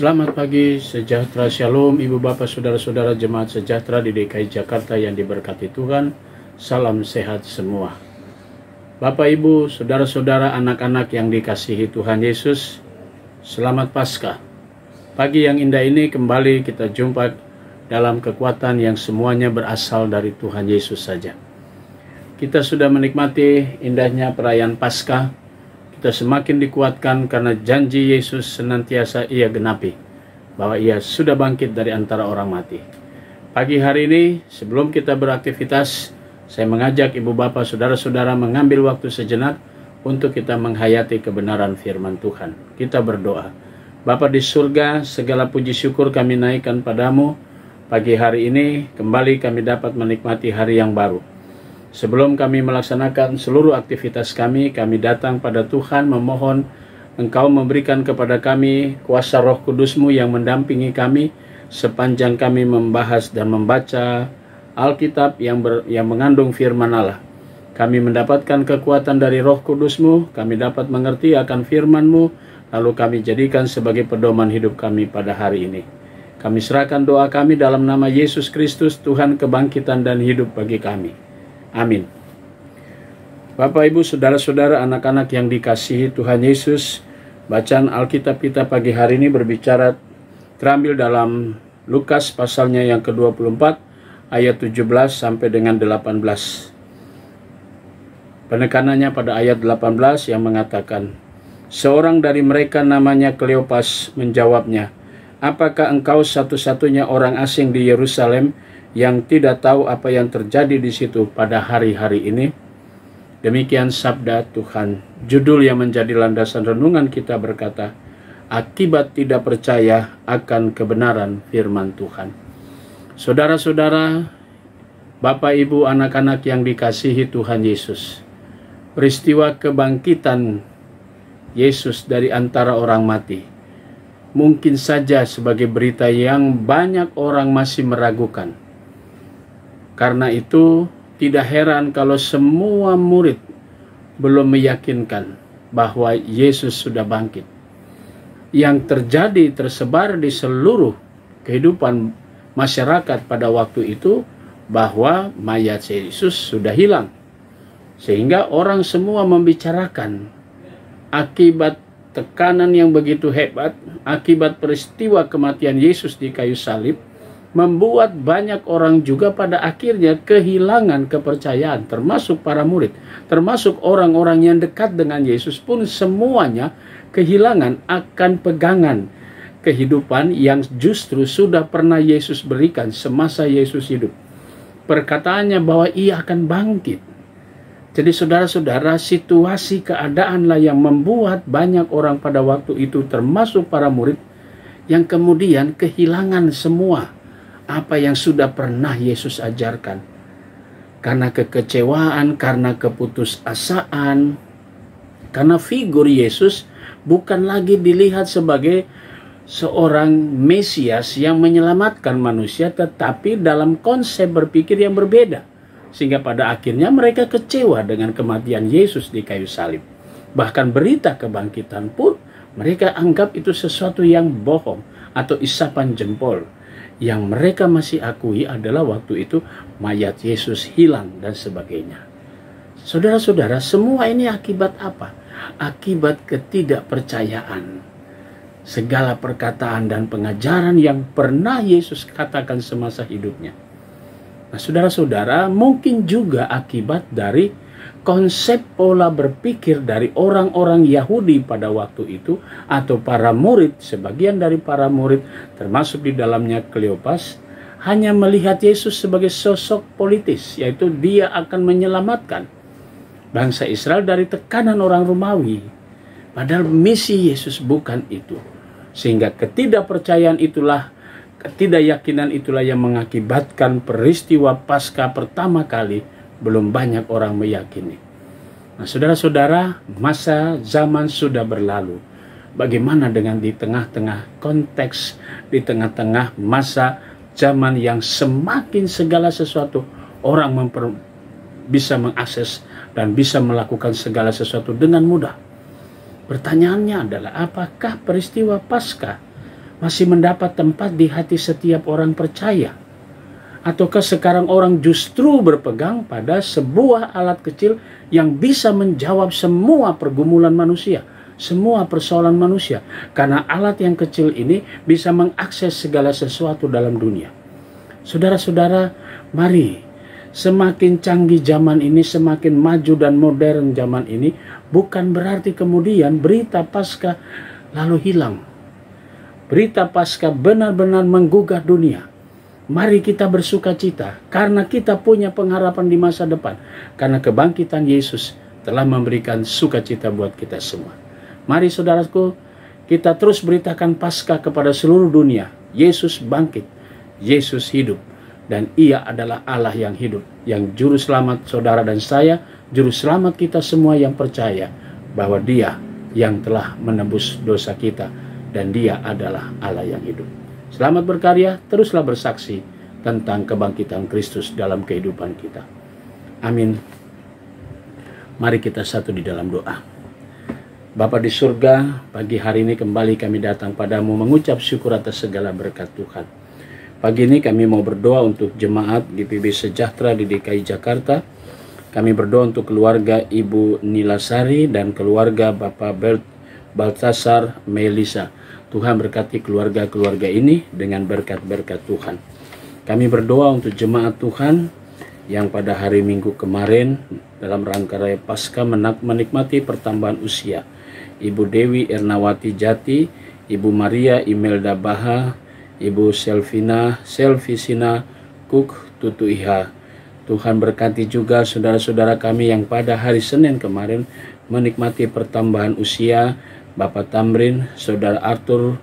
Selamat pagi, sejahtera shalom, ibu bapak saudara-saudara jemaat sejahtera di DKI Jakarta yang diberkati Tuhan. Salam sehat semua. Bapak ibu, saudara-saudara, anak-anak yang dikasihi Tuhan Yesus, selamat Paskah. Pagi yang indah ini kembali kita jumpa dalam kekuatan yang semuanya berasal dari Tuhan Yesus saja. Kita sudah menikmati indahnya perayaan Paskah. Kita semakin dikuatkan karena janji Yesus senantiasa ia genapi, bahwa ia sudah bangkit dari antara orang mati. Pagi hari ini, sebelum kita beraktivitas, saya mengajak ibu bapak saudara-saudara mengambil waktu sejenak untuk kita menghayati kebenaran firman Tuhan. Kita berdoa. Bapa di surga, segala puji syukur kami naikkan padamu. Pagi hari ini kembali kami dapat menikmati hari yang baru. Sebelum kami melaksanakan seluruh aktivitas kami datang pada Tuhan memohon Engkau memberikan kepada kami kuasa Roh Kudus-Mu yang mendampingi kami sepanjang kami membahas dan membaca Alkitab yang mengandung firman Allah. Kami mendapatkan kekuatan dari Roh Kudus-Mu, kami dapat mengerti akan firman-Mu, lalu kami jadikan sebagai pedoman hidup kami pada hari ini. Kami serahkan doa kami dalam nama Yesus Kristus, Tuhan kebangkitan dan hidup bagi kami. Amin. Bapak, Ibu, Saudara-saudara, anak-anak yang dikasihi Tuhan Yesus, bacaan Alkitab kita pagi hari ini berbicara terambil dalam Lukas pasalnya yang ke-24 ayat 17 sampai dengan 18. Penekanannya pada ayat 18 yang mengatakan, seorang dari mereka namanya Kleopas menjawabnya, apakah engkau satu-satunya orang asing di Yerusalem yang tidak tahu apa yang terjadi di situ pada hari-hari ini? Demikian sabda Tuhan. Judul yang menjadi landasan renungan kita berkata, akibat tidak percaya akan kebenaran firman Tuhan. Saudara-saudara, Bapak, Ibu, anak-anak yang dikasihi Tuhan Yesus, peristiwa kebangkitan Yesus dari antara orang mati mungkin saja sebagai berita yang banyak orang masih meragukan. Karena itu tidak heran kalau semua murid belum meyakinkan bahwa Yesus sudah bangkit. Yang terjadi tersebar di seluruh kehidupan masyarakat pada waktu itu bahwa mayat Yesus sudah hilang. Sehingga orang semua membicarakan akibat tekanan yang begitu hebat, akibat peristiwa kematian Yesus di kayu salib, membuat banyak orang juga pada akhirnya kehilangan kepercayaan, termasuk para murid, termasuk orang-orang yang dekat dengan Yesus pun semuanya kehilangan akan pegangan kehidupan yang justru sudah pernah Yesus berikan semasa Yesus hidup. Perkataannya bahwa ia akan bangkit. Jadi saudara-saudara, situasi keadaanlah yang membuat banyak orang pada waktu itu, termasuk para murid, yang kemudian kehilangan semua apa yang sudah pernah Yesus ajarkan. Karena kekecewaan, karena keputusasaan, karena figur Yesus bukan lagi dilihat sebagai seorang Mesias yang menyelamatkan manusia, tetapi dalam konsep berpikir yang berbeda. Sehingga pada akhirnya mereka kecewa dengan kematian Yesus di kayu salib. Bahkan berita kebangkitan pun mereka anggap itu sesuatu yang bohong atau isapan jempol. Yang mereka masih akui adalah waktu itu mayat Yesus hilang dan sebagainya. Saudara-saudara, semua ini akibat apa? Akibat ketidakpercayaan. Segala perkataan dan pengajaran yang pernah Yesus katakan semasa hidupnya. Nah, saudara-saudara, mungkin juga akibat dari konsep pola berpikir dari orang-orang Yahudi pada waktu itu, atau para murid, sebagian dari para murid, termasuk di dalamnya Kleopas, hanya melihat Yesus sebagai sosok politis, yaitu dia akan menyelamatkan bangsa Israel dari tekanan orang Romawi. Padahal misi Yesus bukan itu. Sehingga ketidakpercayaan itulah, ketidakyakinan itulah yang mengakibatkan peristiwa Paskah pertama kali belum banyak orang meyakini. Nah, saudara-saudara, masa zaman sudah berlalu. Bagaimana dengan di tengah-tengah konteks, di tengah-tengah masa zaman yang semakin segala sesuatu orang bisa mengakses dan bisa melakukan segala sesuatu dengan mudah. Pertanyaannya adalah, apakah peristiwa Paskah masih mendapat tempat di hati setiap orang percaya? Ataukah sekarang orang justru berpegang pada sebuah alat kecil yang bisa menjawab semua pergumulan manusia, semua persoalan manusia? Karena alat yang kecil ini bisa mengakses segala sesuatu dalam dunia. Saudara-saudara, mari, semakin canggih zaman ini, semakin maju dan modern zaman ini, bukan berarti kemudian berita Paskah lalu hilang. Berita Paskah benar-benar menggugah dunia. Mari kita bersuka cita karena kita punya pengharapan di masa depan. Karena kebangkitan Yesus telah memberikan sukacita buat kita semua. Mari saudaraku, kita terus beritakan Paskah kepada seluruh dunia. Yesus bangkit, Yesus hidup, dan Ia adalah Allah yang hidup, yang juru selamat saudara dan saya, juru selamat kita semua yang percaya bahwa Dia yang telah menebus dosa kita, dan Dia adalah Allah yang hidup. Selamat berkarya, teruslah bersaksi tentang kebangkitan Kristus dalam kehidupan kita. Amin. Mari kita satu di dalam doa. Bapa di surga, pagi hari ini kembali kami datang padamu mengucap syukur atas segala berkat Tuhan. Pagi ini kami mau berdoa untuk jemaat GPB Sejahtera di DKI Jakarta. Kami berdoa untuk keluarga Ibu Nilasari dan keluarga Bapak Baltasar Melisa. Tuhan berkati keluarga-keluarga ini dengan berkat-berkat Tuhan. Kami berdoa untuk jemaat Tuhan yang pada hari Minggu kemarin dalam rangka Raya Paskah menikmati pertambahan usia. Ibu Dewi Ernawati Jati, Ibu Maria Imelda Baha, Ibu Selvisina Kuk Tutu Iha. Tuhan berkati juga saudara-saudara kami yang pada hari Senin kemarin menikmati pertambahan usia, Bapak Tamrin, Saudara Arthur,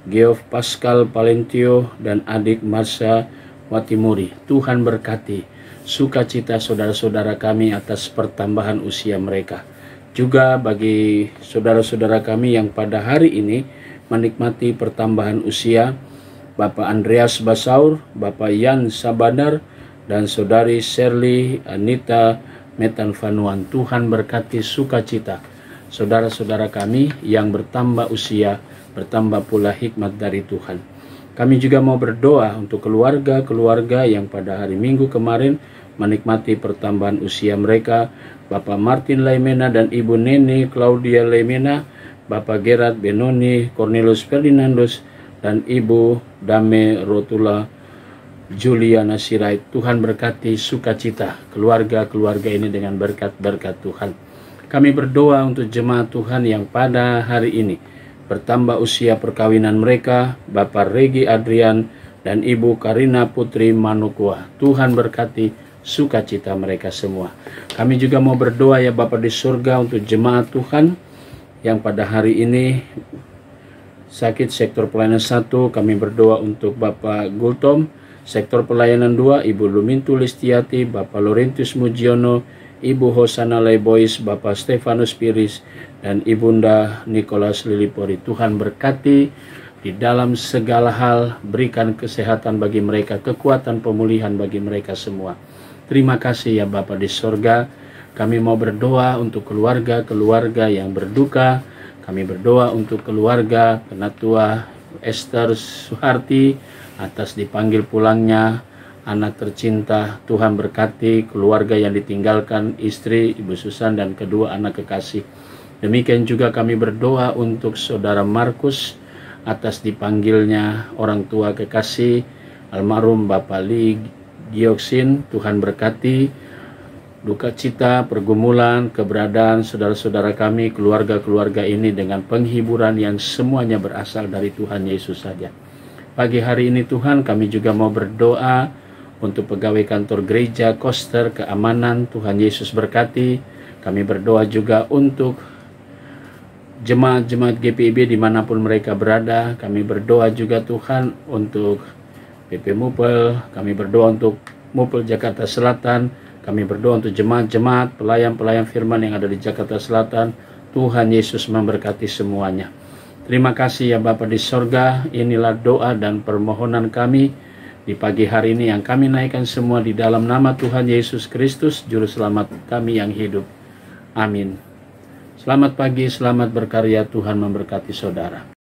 Geoff Pascal Palentio, dan adik Marsha Watimuri. Tuhan berkati sukacita saudara-saudara kami atas pertambahan usia mereka. Juga bagi saudara-saudara kami yang pada hari ini menikmati pertambahan usia, Bapak Andreas Basaur, Bapak Yan Sabadar, dan Saudari Shirley Anita Metanvanuan. Tuhan berkati sukacita saudara-saudara kami yang bertambah usia, bertambah pula hikmat dari Tuhan. Kami juga mau berdoa untuk keluarga-keluarga yang pada hari Minggu kemarin menikmati pertambahan usia mereka, Bapak Martin Laimena dan Ibu Nene Claudia Laimena, Bapak Gerard Benoni Cornelius Ferdinandus, dan Ibu Dame Rotula Juliana Sirait. Tuhan berkati sukacita keluarga-keluarga ini dengan berkat-berkat Tuhan. Kami berdoa untuk jemaat Tuhan yang pada hari ini bertambah usia perkawinan mereka, Bapak Regi Adrian dan Ibu Karina Putri Manukwa. Tuhan berkati sukacita mereka semua. Kami juga mau berdoa ya Bapak di surga untuk jemaat Tuhan yang pada hari ini sakit sektor pelayanan 1. Kami berdoa untuk Bapak Gultom, sektor pelayanan 2, Ibu Lumintu Listiati, Bapak Laurentius Mujiono, Ibu Hosana Lebois, Bapak Stefanus Piris, dan Ibunda Nicholas Lilipori. Tuhan berkati di dalam segala hal, berikan kesehatan bagi mereka, kekuatan pemulihan bagi mereka semua. Terima kasih ya Bapa di sorga. Kami mau berdoa untuk keluarga-keluarga yang berduka. Kami berdoa untuk keluarga Penatua Esther Suharti atas dipanggil pulangnya anak tercinta. Tuhan berkati keluarga yang ditinggalkan, istri Ibu Susan dan kedua anak kekasih. Demikian juga kami berdoa untuk Saudara Markus atas dipanggilnya orang tua kekasih almarhum Bapak Li Gioksin. Tuhan berkati duka cita, pergumulan, keberadaan saudara-saudara kami, keluarga-keluarga ini dengan penghiburan yang semuanya berasal dari Tuhan Yesus saja. Pagi hari ini Tuhan kami juga mau berdoa untuk pegawai kantor gereja, koster, keamanan. Tuhan Yesus berkati. Kami berdoa juga untuk jemaat-jemaat GPIB dimanapun mereka berada. Kami berdoa juga Tuhan untuk PP Mupel. Kami berdoa untuk Mupel Jakarta Selatan. Kami berdoa untuk jemaat-jemaat, pelayan-pelayan firman yang ada di Jakarta Selatan. Tuhan Yesus memberkati semuanya. Terima kasih ya Bapa di sorga. Inilah doa dan permohonan kami di pagi hari ini yang kami naikkan semua di dalam nama Tuhan Yesus Kristus, Juru Selamat kami yang hidup. Amin. Selamat pagi, selamat berkarya, Tuhan memberkati saudara.